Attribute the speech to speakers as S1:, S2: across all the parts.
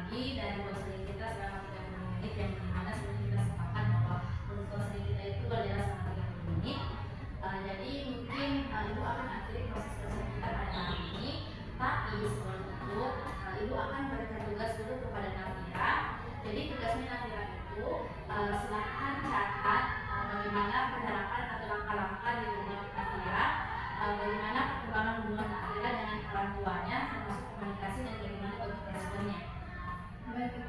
S1: lagi dari konseling kita selama 30 menit, yang dimana sebelum kita sepakat bahwa untuk konseling kita itu berjalan selama 30 menit. Jadi mungkin Ibu akan akhiri proses konseling kita pada hari ini, tapi sebelum itu Ibu akan memberikan tugas dulu kepada Nafira. Jadi tugasnya Nafira itu silahkan catat bagaimana penerapan atau langkah-langkah di rumah Nafira, bagaimana perkembangan hubungan Nafira dengan orang tuanya, termasuk komunikasi dan bagaimana bentuk responnya. Baik.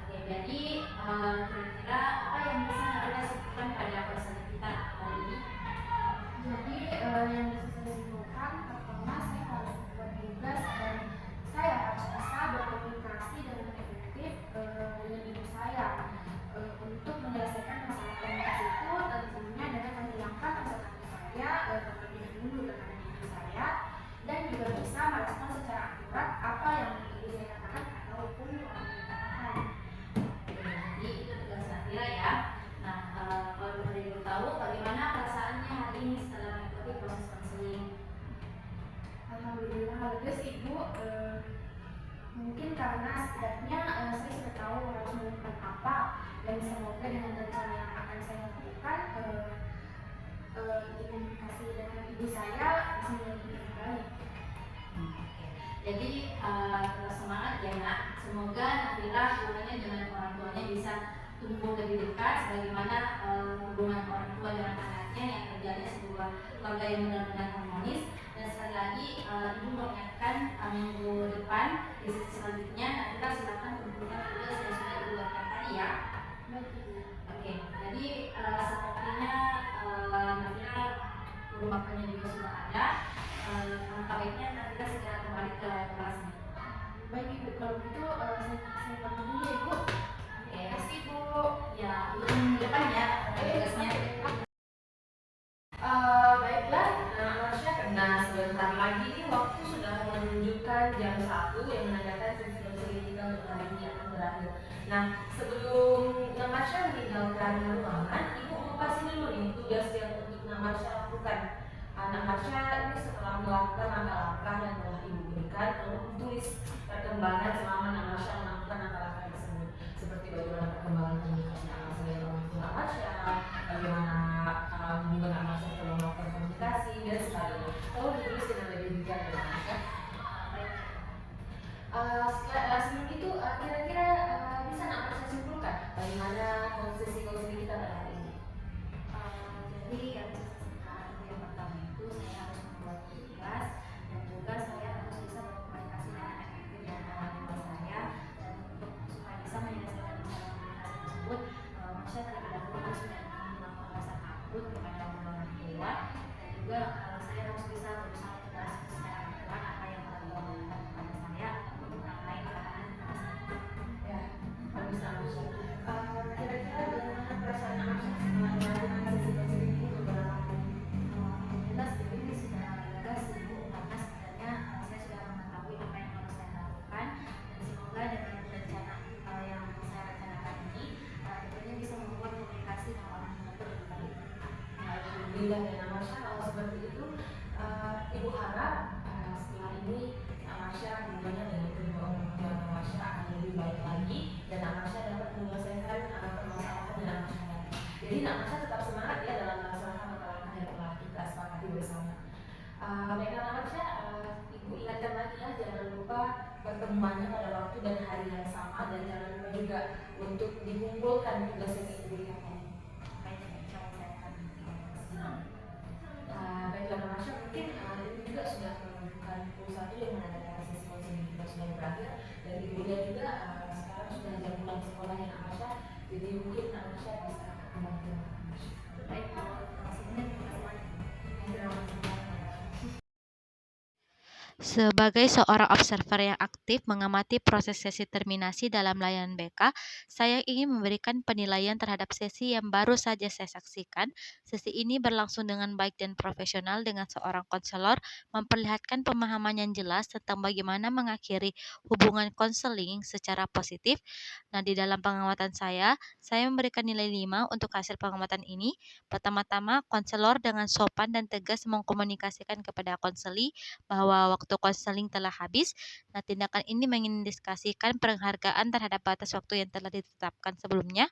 S1: Oke, jadi kira-kira apa yang bisa Nafira sebutkan pada konseling kita hari ini?
S2: Jadi yang bisa saya simpulkan, pertama saya harus membuat tugas dan saya harus bisa berkomunikasi dengan efektif dengan ibu saya untuk menyelesaikan masalah komunikasi itu tentunya dengan menghilangkan rasa takut saya terlebih dahulu dengan ibu saya, dan juga bisa merespon secara akurat apa yang ibu saya katakan ataupun orang tua katakan.
S1: Jadi itu tugas Nafira ya. Nah, kalau boleh Ibu tahu bagaimana perasaannya hari ini setelah mengikuti proses konseling?
S2: Alhamdulillah lega sih Ibu. Mungkin karena setidaknya saya sudah tahu harus melakukan apa, dan semoga dengan rencana yang akan saya lakukan komunikasi dengan ibu saya bisa menjadi lebih baik.
S1: Jadi tetap semangat ya Nak. Semoga Nafira hubungannya dengan orang tuanya bisa tumbuh lebih dekat, sebagaimana hubungan orang tua dengan anaknya yang terjalin sebuah keluarga yang benar-benar harmonis. Dan sekali lagi Ibu mengingatkan minggu depan di sesi selanjutnya Nafira silakan kumpulkan tugas yang sudah Ibu buatkan tadi ya. Oke, jadi sepertinya Nafira guru makannya juga sudah ada. Baiknya Nafira segera kembali ke kelasnya.
S2: Baik Ibu, kalau gitu saya pamit dulu ya Ibu.
S1: Oke,
S2: Terima kasih Bu.
S1: ya minggu depan ya tugasnya.
S3: Baiklah, Marsha, karena sebentar lagi ini waktu sudah menunjukkan jam 1 yang menandakan sesi konseling kita untuk hari ini akan berakhir. Nah, sebelum Marsha meninggalkan ruangan, Ibu mau kasih dulu nih tugas yang untuk Marsha lakukan. Marsha ini setelah melakukan langkah-langkah yang telah Ibu berikan, untuk tulis perkembangan selama Marsha melakukan langkah-langkah tersebut, seperti bagaimana perkembangan komunikasi dengan orang tua Marsha, bagaimana hubungan Marsha setelah melakukan komunikasi dan sebagainya. Tolong ditulis dengan lebih detail ya Marsha. Sebelum itu kira-kira bisa Marsha simpulkan bagaimana sesi konseling kita pada hari ini?
S1: Jadi yang yang pertama itu saya harus membuat tugas, dan juga saya harus bisa berkomunikasi dengan efektif dengan orang tua saya, dan untuk supaya bisa menyelesaikan masalah komunikasi tersebut, saya terlebih dahulu harus menghilangkan rasa takut kepada orang tua, dan juga saya harus bisa berusaha menjelaskan secara akurat apa yang orang tua lakukan kepada saya untuk mengenai keadaan
S3: Ya, bagus Marsha. Kira-kira bagaimana perasaan Marsha setelah melakukan sesi konseling ini beberapa hari?
S1: Alhamdulillah sejauh ini sudah lega sih Bu, karena sebenarnya saya sudah mengetahui apa yang harus saya lakukan, dan semoga dengan rencana yang saya rencanakan ini tentunya bisa membuat komunikasi dengan orang tua itu lebih baik.
S3: Alhamdulillah ya Marsha, kalau seperti itu Ibu harap setelah ini Marsha hubungannya dengan kedua orang tua Marsha akan lebih baik lagi, dan Marsha dapat menyelesaikan permasalahan dengan Marsha. Jadi Marsha tetap semangat ya dalam melaksanakan langkah-langkah yang telah kita sepakati bersama. Baiklah Marsha, Ibu ingatkan lagi ya, jangan lupa pertemuannya pada waktu dan hari yang sama, dan jangan lupa juga untuk dikumpulkan tugas yang Ibu berikan. Baiklah Marsha, mungkin ini juga sudah menunjukkan pulsa yang menandakan sesi konseling kita sudah berakhir, dan Ibu lihat juga sekarang sudah jam pulang sekolah ya Marsha, jadi mungkin Marsha bisa kembali ke Marsha.
S1: Baik, terima kasih banyak.
S4: Sebagai seorang observer yang aktif mengamati proses sesi terminasi dalam layanan BK, saya ingin memberikan penilaian terhadap sesi yang baru saja saya saksikan. Sesi ini berlangsung dengan baik dan profesional, dengan seorang konselor memperlihatkan pemahaman yang jelas tentang bagaimana mengakhiri hubungan konseling secara positif. Nah, di dalam pengamatan saya memberikan nilai 5 untuk hasil pengamatan ini. Pertama-tama, konselor dengan sopan dan tegas mengkomunikasikan kepada konseli bahwa waktu waktu konseling telah habis. Nah, tindakan ini mengindikasikan penghargaan terhadap batas waktu yang telah ditetapkan sebelumnya,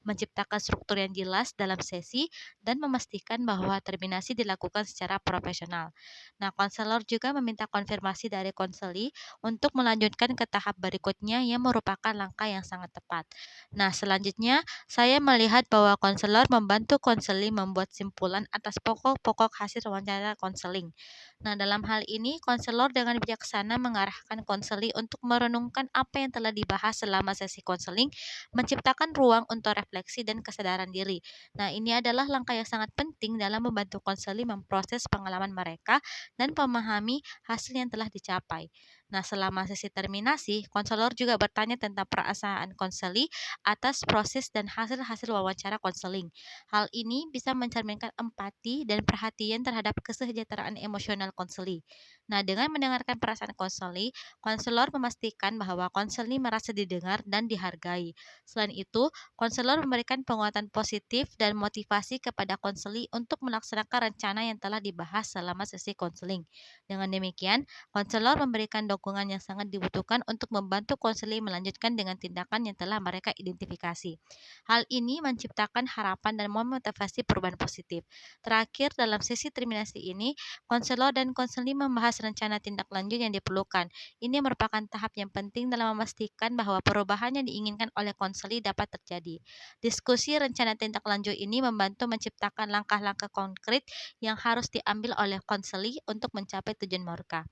S4: menciptakan struktur yang jelas dalam sesi, dan memastikan bahwa terminasi dilakukan secara profesional. Nah, konselor juga meminta konfirmasi dari konseli untuk melanjutkan ke tahap berikutnya yang merupakan langkah yang sangat tepat. Nah, selanjutnya saya melihat bahwa konselor membantu konseli membuat simpulan atas pokok-pokok hasil wawancara konseling. Nah, dalam hal ini, konselor dengan bijaksana mengarahkan konseli untuk merenungkan apa yang telah dibahas selama sesi konseling, menciptakan ruang untuk refleksi dan kesadaran diri. Nah, ini adalah langkah yang sangat penting dalam membantu konseli memproses pengalaman mereka dan memahami hasil yang telah dicapai. Nah, selama sesi terminasi, konselor juga bertanya tentang perasaan konseli atas proses dan hasil-hasil wawancara konseling. Hal ini bisa mencerminkan empati dan perhatian terhadap kesejahteraan emosional konseli. Nah, dengan mendengarkan perasaan konseli, konselor memastikan bahwa konseli merasa didengar dan dihargai. Selain itu, konselor memberikan penguatan positif dan motivasi kepada konseli untuk melaksanakan rencana yang telah dibahas selama sesi konseling. Dengan demikian, konselor memberikan dukungan yang sangat dibutuhkan untuk membantu konseli melanjutkan dengan tindakan yang telah mereka identifikasi. Hal ini menciptakan harapan dan memotivasi perubahan positif. Terakhir, dalam sesi terminasi ini, konselor dan konseli membahas rencana tindak lanjut yang diperlukan. Ini merupakan tahap yang penting dalam memastikan bahwa perubahan yang diinginkan oleh konseli dapat terjadi. Diskusi rencana tindak lanjut ini membantu menciptakan langkah-langkah konkret yang harus diambil oleh konseli untuk mencapai tujuan mereka.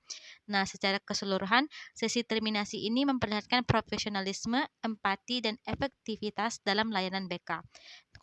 S4: Nah, secara keseluruhan, sesi terminasi ini memperlihatkan profesionalisme, empati, dan efektivitas dalam layanan BK.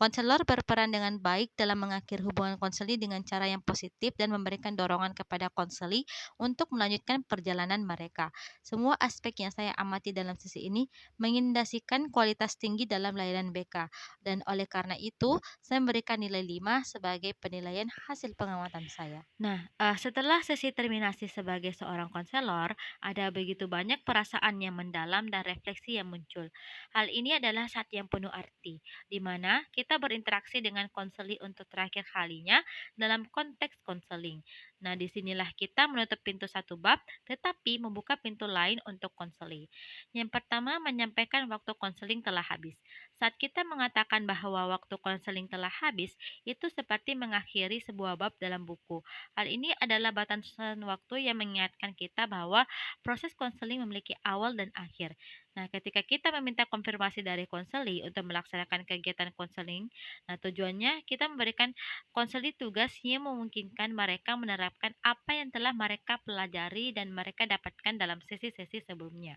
S4: Konselor berperan dengan baik dalam mengakhiri hubungan konseli dengan cara yang positif dan memberikan dorongan kepada konseli untuk melanjutkan perjalanan mereka. Semua aspek yang saya amati dalam sesi ini mengindikasikan kualitas tinggi dalam layanan BK, dan oleh karena itu, saya memberikan nilai 5 sebagai penilaian hasil pengamatan saya. Nah, setelah sesi terminasi sebagai seorang konselor, ada begitu banyak perasaan yang mendalam dan refleksi yang muncul. Hal ini adalah saat yang penuh arti, di mana kita berinteraksi dengan konseli untuk terakhir kalinya dalam konteks konseling. Nah, disinilah kita menutup pintu satu bab, tetapi membuka pintu lain untuk konseling. Yang pertama, menyampaikan waktu konseling telah habis. Saat kita mengatakan bahwa waktu konseling telah habis, itu seperti mengakhiri sebuah bab dalam buku. Hal ini adalah batasan waktu yang mengingatkan kita bahwa proses konseling memiliki awal dan akhir. Nah, ketika kita meminta konfirmasi dari konseli untuk melaksanakan kegiatan konseling, nah tujuannya kita memberikan konseli tugas yang memungkinkan mereka menerapkan apa yang telah mereka pelajari dan mereka dapatkan dalam sesi-sesi sebelumnya.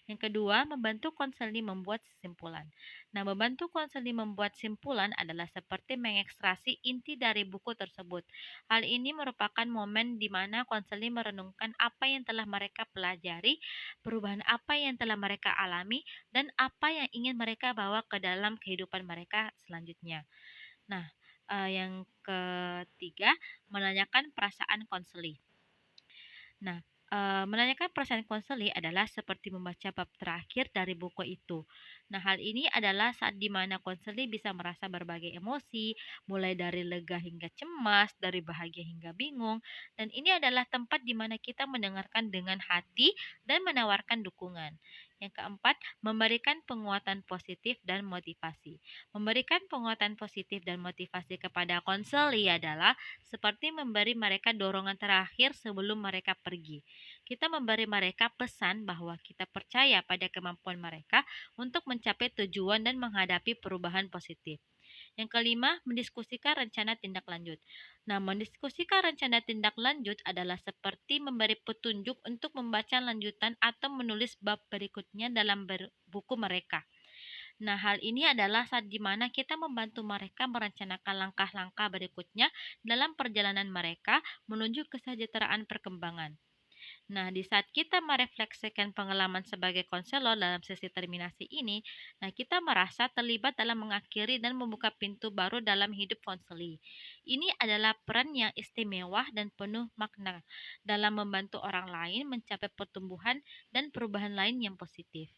S4: Yang kedua, membantu konseli membuat kesimpulan. Nah, membantu konseli membuat simpulan adalah seperti mengekstraksi inti dari buku tersebut. Hal ini merupakan momen di mana konseli merenungkan apa yang telah mereka pelajari, perubahan apa yang telah mereka alami, dan apa yang ingin mereka bawa ke dalam kehidupan mereka selanjutnya. Nah, yang ketiga, menanyakan perasaan konseli. Nah, menanyakan perasaan konseli adalah seperti membaca bab terakhir dari buku itu. Nah, hal ini adalah saat di mana konseli bisa merasa berbagai emosi, mulai dari lega hingga cemas, dari bahagia hingga bingung, dan ini adalah tempat di mana kita mendengarkan dengan hati dan menawarkan dukungan. Yang keempat, memberikan penguatan positif dan motivasi. Memberikan penguatan positif dan motivasi kepada konseli adalah seperti memberi mereka dorongan terakhir sebelum mereka pergi. Kita memberi mereka pesan bahwa kita percaya pada kemampuan mereka untuk mencapai tujuan dan menghadapi perubahan positif. Yang kelima, mendiskusikan rencana tindak lanjut. Nah, mendiskusikan rencana tindak lanjut adalah seperti memberi petunjuk untuk membaca lanjutan atau menulis bab berikutnya dalam buku mereka. Nah, hal ini adalah saat di mana kita membantu mereka merencanakan langkah-langkah berikutnya dalam perjalanan mereka menuju kesejahteraan perkembangan. Nah, di saat kita merefleksikan pengalaman sebagai konselor dalam sesi terminasi ini, nah kita merasa terlibat dalam mengakhiri dan membuka pintu baru dalam hidup konseli. Ini adalah peran yang istimewa dan penuh makna dalam membantu orang lain mencapai pertumbuhan dan perubahan lain yang positif.